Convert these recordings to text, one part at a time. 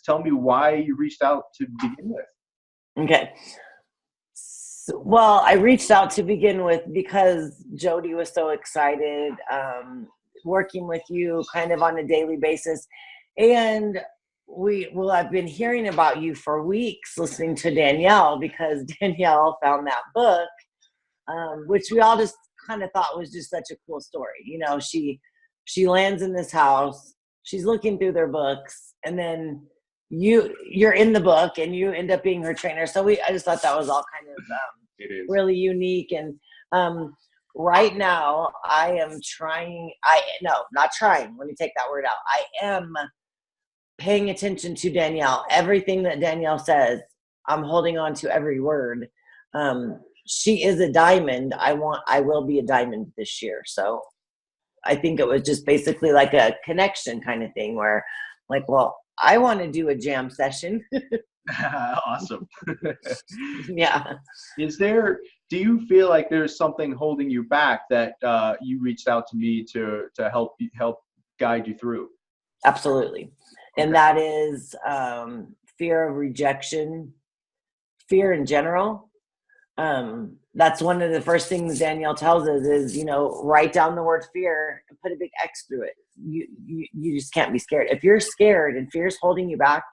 tell me why you reached out to begin with. Okay. Well, I reached out to begin with because Jody was so excited working with you kind of on a daily basis. And I've been hearing about you for weeks listening to Danielle, because Danielle found that book, which we all just kind of thought was just such a cool story. You know, she lands in this house, she's looking through their books, and then you're in the book and you end up being her trainer. So I just thought that was all kind of It is really unique. And right now I am trying, not trying, let me take that word out. I am paying attention to Danielle. Everything that Danielle says, I'm holding on to every word. She is a diamond. I will be a diamond this year. So I think it was just basically like a connection kind of thing where like, well, I want to do a jam session. Awesome. Yeah. Do you feel like there's something holding you back that you reached out to me to help guide you through? Absolutely. And that is fear of rejection, fear in general. That's one of the first things Danielle tells us is, write down the word fear and put a big X through it. You just can't be scared. If you're scared and fear is holding you back,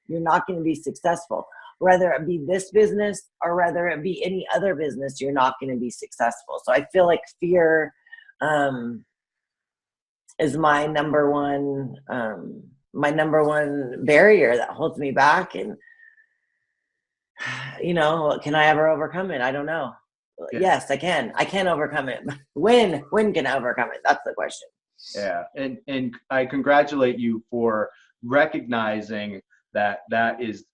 you're not going to be successful. Whether it be this business or whether it be any other business, you're not going to be successful. So I feel like fear is my number one barrier that holds me back. And can I ever overcome it? I don't know. Yeah. Yes, I can. I can overcome it. When can I overcome it? That's the question. Yeah. And I congratulate you for recognizing that is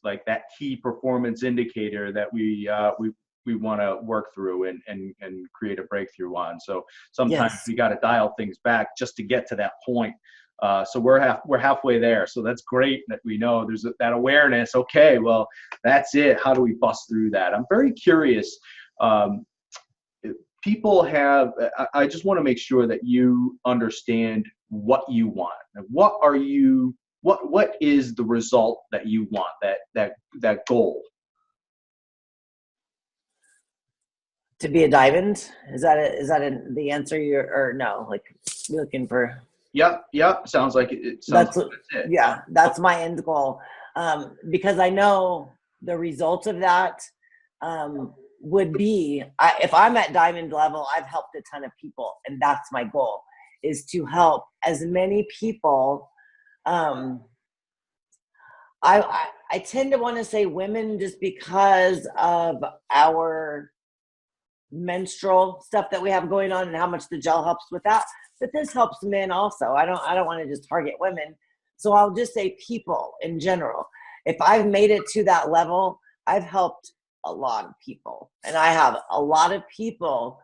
like that key performance indicator that we want to work through and create a breakthrough on. So sometimes we got to dial things back just to get to that point. So we're halfway there. So that's great that we know there's that awareness. Okay, well, that's it. How do we bust through that? I'm very curious. People have, I just want to make sure that you understand what you want. What is the result that you want, that goal? To be a diamond? Is that the answer or no? Like you're looking for? Yep. Sounds like it. That's it. Yeah, that's my end goal. Because I know the result of that would be, if I'm at diamond level, I've helped a ton of people, and that's my goal, is to help as many people. I tend to want to say women just because of our menstrual stuff that we have going on and how much the gel helps with that. But this helps men also. I don't want to just target women. So I'll just say people in general. If I've made it to that level, I've helped a lot of people. And I have a lot of people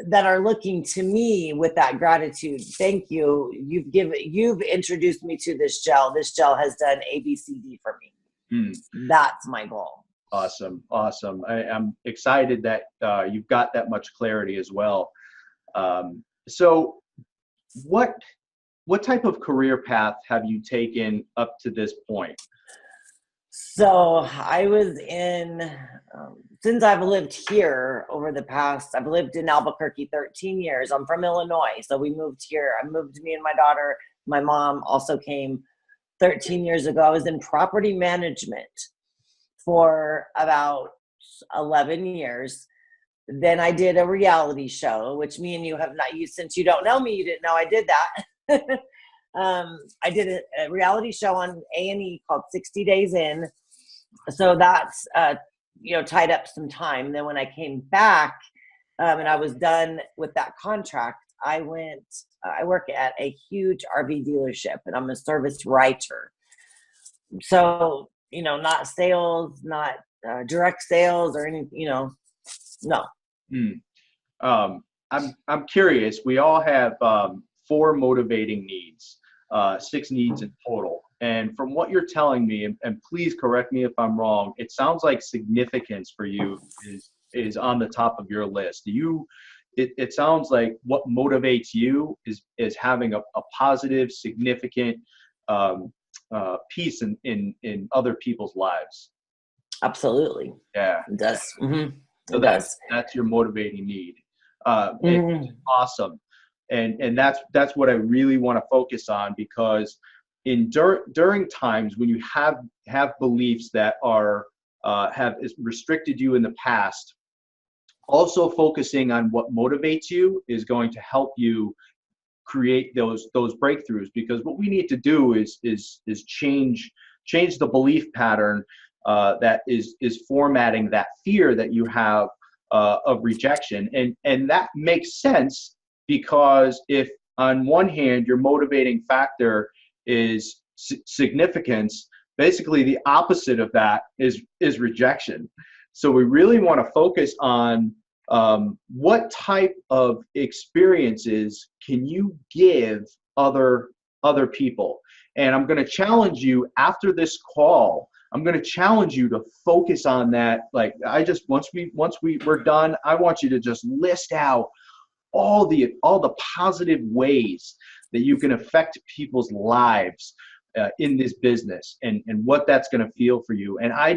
that are looking to me with that gratitude. Thank you. You've introduced me to this gel. This gel has done ABCD for me. That's my goal. Awesome. I'm excited that you've got that much clarity as well. So what type of career path have you taken up to this point? So I was since I've lived here I've lived in Albuquerque 13 years. I'm from Illinois. So we moved here. Me and my daughter, my mom also came 13 years ago. I was in property management for about 11 years. Then I did a reality show, which me and you have not used. Since you don't know me, you didn't know I did that. I did a reality show on A&E called 60 Days In. So that's, tied up some time. Then when I came back and I was done with that contract, I work at a huge RV dealership and I'm a service writer. So, not sales, not direct sales or anything, no. I'm curious. We all have 4 motivating needs, 6 needs in total. And from what you're telling me, and please correct me if I'm wrong, it sounds like significance for you is on the top of your list. It sounds like what motivates you is having a positive, significant peace in other people's lives. Absolutely. Yeah. It does. Mm-hmm. So It does. that's your motivating need. Mm-hmm. It's awesome. And that's what I really want to focus on, because during times when you have beliefs that are have restricted you in the past, also focusing on what motivates you is going to help you create those breakthroughs. Because what we need to do is change the belief pattern that is formatting that fear that you have of rejection. And that makes sense, because if on one hand your motivating factor is significance, basically the opposite of that is rejection. So we really want to focus on what type of experiences can you give other people. And I'm going to challenge you after this call. I'm going to challenge you to focus on that. Like, once we're done, I want you to just list out all the positive ways that you can affect people's lives in this business, and what that's going to feel for you. And I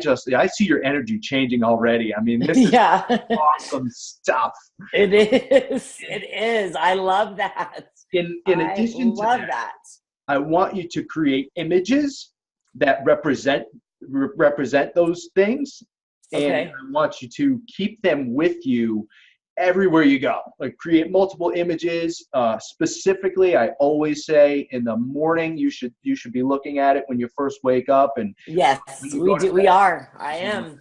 see your energy changing already. I mean, this is Yeah. awesome stuff. It is. It is. I love that. In addition to that, I want you to create images that represent those things. Okay. And I want you to keep them with you everywhere you go. Like, create multiple images. Specifically, I always say in the morning you should be looking at it when you first wake up. And yes, we do. We are. I am.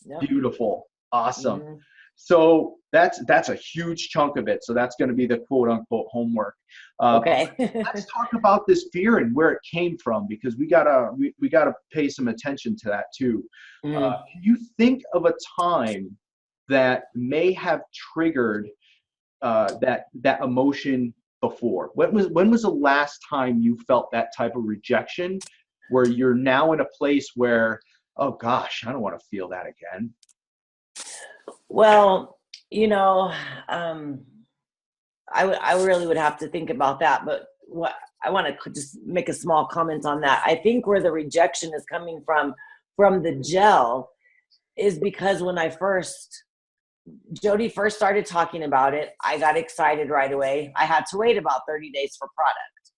Yep. Beautiful. Awesome. Mm-hmm. So that's a huge chunk of it. So that's going to be the quote unquote homework. Okay. Let's talk about this fear and where it came from, because we gotta pay some attention to that too. Mm-hmm. Can you think of a time that may have triggered that emotion before? When was the last time you felt that type of rejection, where you're now in a place where, oh gosh, I don't want to feel that again? Well, I really would have to think about that. But what I want to just make a small comment on that. I think where the rejection is coming from the gel is because when Jody first started talking about it, I got excited right away. I had to wait about 30 days for product.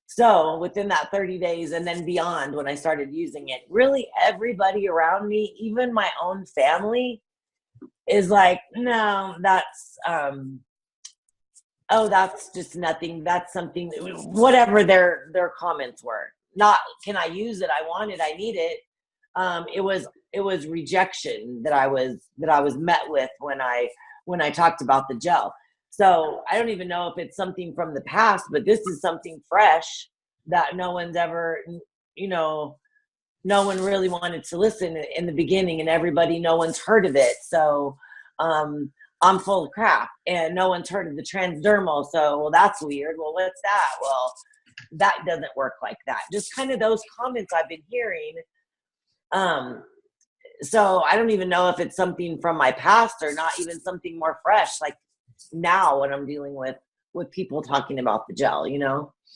So within that 30 days and then beyond, when I started using it, really everybody around me, even my own family, is like, no, that's just nothing. That's something, whatever their comments were. Not, can I use it? I want it. I need it. It was rejection that I was met with when I talked about the gel. So I don't even know if it's something from the past, but this is something fresh that no one's ever, no one really wanted to listen in the beginning, and no one's heard of it. So I'm full of crap, and no one's heard of the transdermal. So, well, that's weird. Well, what's that? Well, that doesn't work like that. Just kind of those comments I've been hearing. So I don't even know if it's something from my past or not even something more fresh, like now when I'm dealing with people talking about the gel,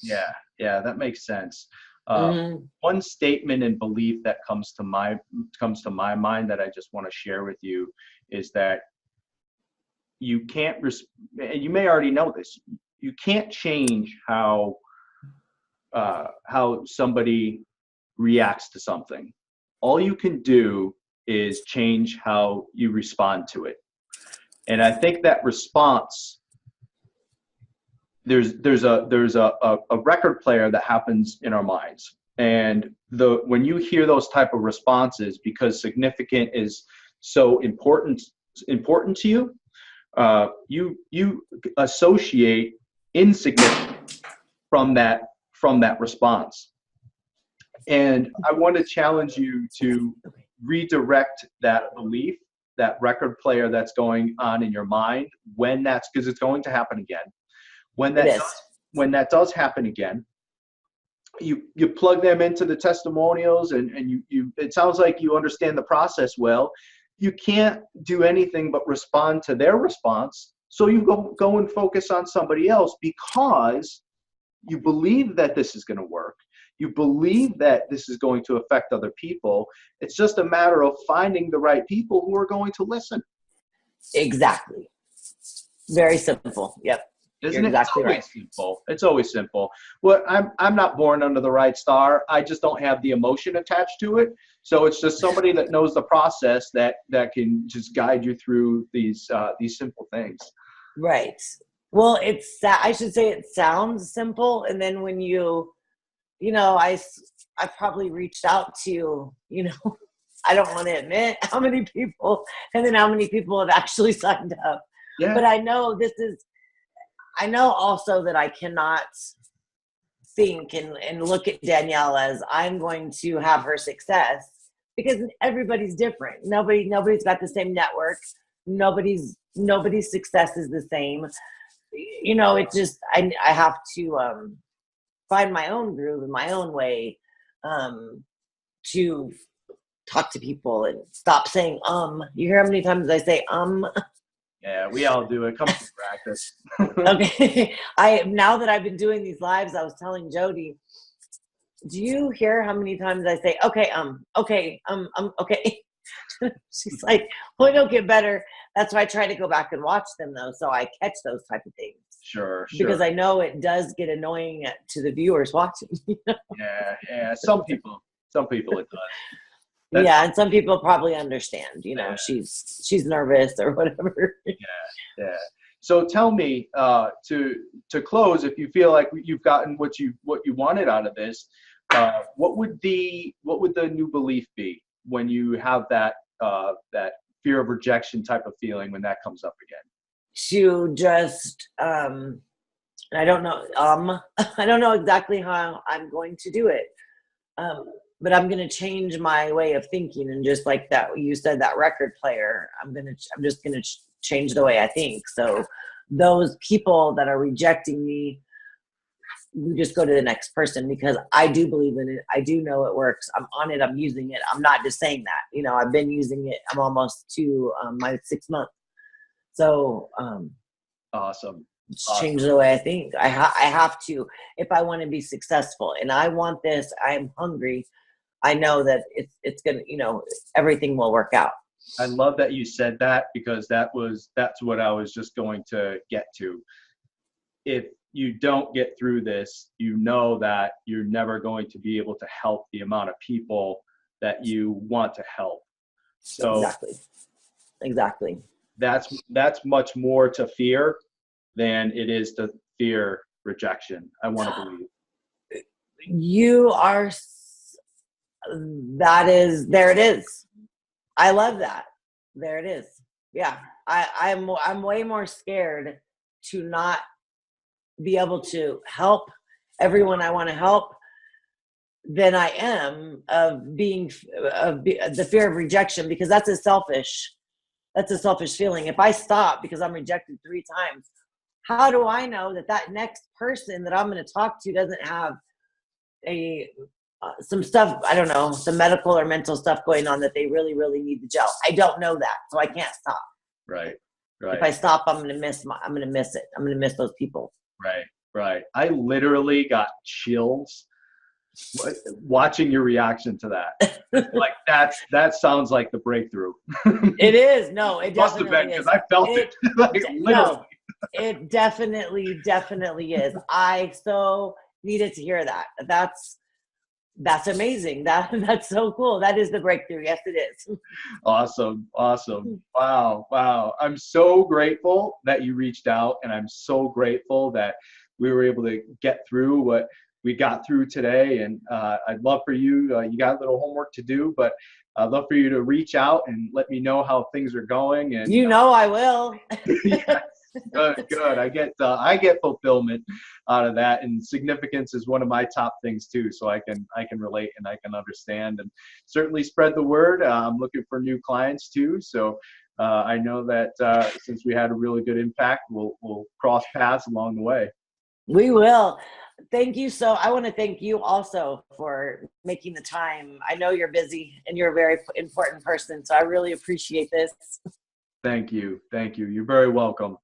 Yeah, that makes sense. Mm-hmm. One statement and belief that comes to my mind that I just want to share with you is that you can't, and you may already know this, you can't change how somebody reacts to something. All you can do is change how you respond to it. And I think that response, there's a record player that happens in our minds. And when you hear those type of responses, because significant is so important to you, you associate insignificant from that response. And I want to challenge you to redirect that belief, that record player that's going on in your mind, because it's going to happen again. When that does happen again, you plug them into the testimonials, and you it sounds like you understand the process well. You can't do anything but respond to their response. So you go and focus on somebody else, because you believe that this is going to work. You believe that this is going to affect other people. It's just a matter of finding the right people who are going to listen. Exactly. Very simple. Yep. Isn't You're it? It's exactly always right. simple. It's always simple. Well, I'm not born under the right star. I just don't have the emotion attached to it. So it's just somebody that knows the process that can just guide you through these simple things. Right. Well, I should say it sounds simple. And then when I probably reached out to, I don't want to admit how many people, and then how many people have actually signed up. Yeah. But I know also that I cannot think and look at Danielle as I'm going to have her success, because everybody's different. Nobody's got the same network. Nobody's success is the same. It just, I have to find my own groove in my own way, to talk to people and stop saying you hear how many times I say Yeah, we all do it. Comes from practice. Okay. Now that I've been doing these lives, I was telling Jody, do you hear how many times I say okay, okay, okay? She's like, well, it'll get better. That's why I try to go back and watch them, though, so I catch those type of things. Sure. Because I know it does get annoying to the viewers watching. Yeah. Some people it does. Yeah, and some people probably understand. Yeah. She's nervous or whatever. Yeah. So tell me, to close, if you feel like you've gotten what you wanted out of this, what would the new belief be when you have that fear of rejection type of feeling when that comes up again? To just I don't know I don't know exactly how I'm going to do it, but I'm going to change my way of thinking, and just like that you said, that record player, I'm just going to change the way I think. So those people that are rejecting me, you just go to the next person, because I do believe in it. I do know it works. I'm on it. I'm using it. I'm not just saying that. I've been using it. I'm almost to my 6 months. So Awesome. change the way I think. I have to, if I want to be successful, and I want this. I'm hungry. I know that it's gonna, everything will work out. I love that you said that, because that's what I was just going to get to. If you don't get through this, that you're never going to be able to help the amount of people that you want to help. So Exactly. That's much more to fear than it is to fear rejection. I want to believe. You are, there it is. I love that. There it is. Yeah. I'm way more scared to not be able to help everyone I want to help than I am of the fear of rejection, because that's a selfish feeling. If I stop because I'm rejected 3 times, how do I know that next person that I'm going to talk to doesn't have some stuff, I don't know, some medical or mental stuff going on that they really, really need the gel? I don't know that, so I can't stop. Right. If I stop, I'm going to miss it. I'm going to miss those people. Right. I literally got chills watching your reaction to that. Like that sounds like the breakthrough. It is. No, it must have been, because I felt it. Like, literally. No, it definitely is. I so needed to hear that. That's amazing. That's so cool. That is the breakthrough. Yes, it is. Awesome. Wow. I'm so grateful that you reached out, and I'm so grateful that we were able to get through what we got through today. And I'd love for you, you got a little homework to do, but I'd love for you to reach out and let me know how things are going. And I will. Yes. Good. I get fulfillment out of that, and significance is one of my top things too. So I can relate, and I can understand, and certainly spread the word. I'm looking for new clients too. So I know that since we had a really good impact, we'll cross paths along the way. We will. Thank you. So I want to thank you also for making the time. I know you're busy and you're a very important person, so I really appreciate this. Thank you. You're very welcome.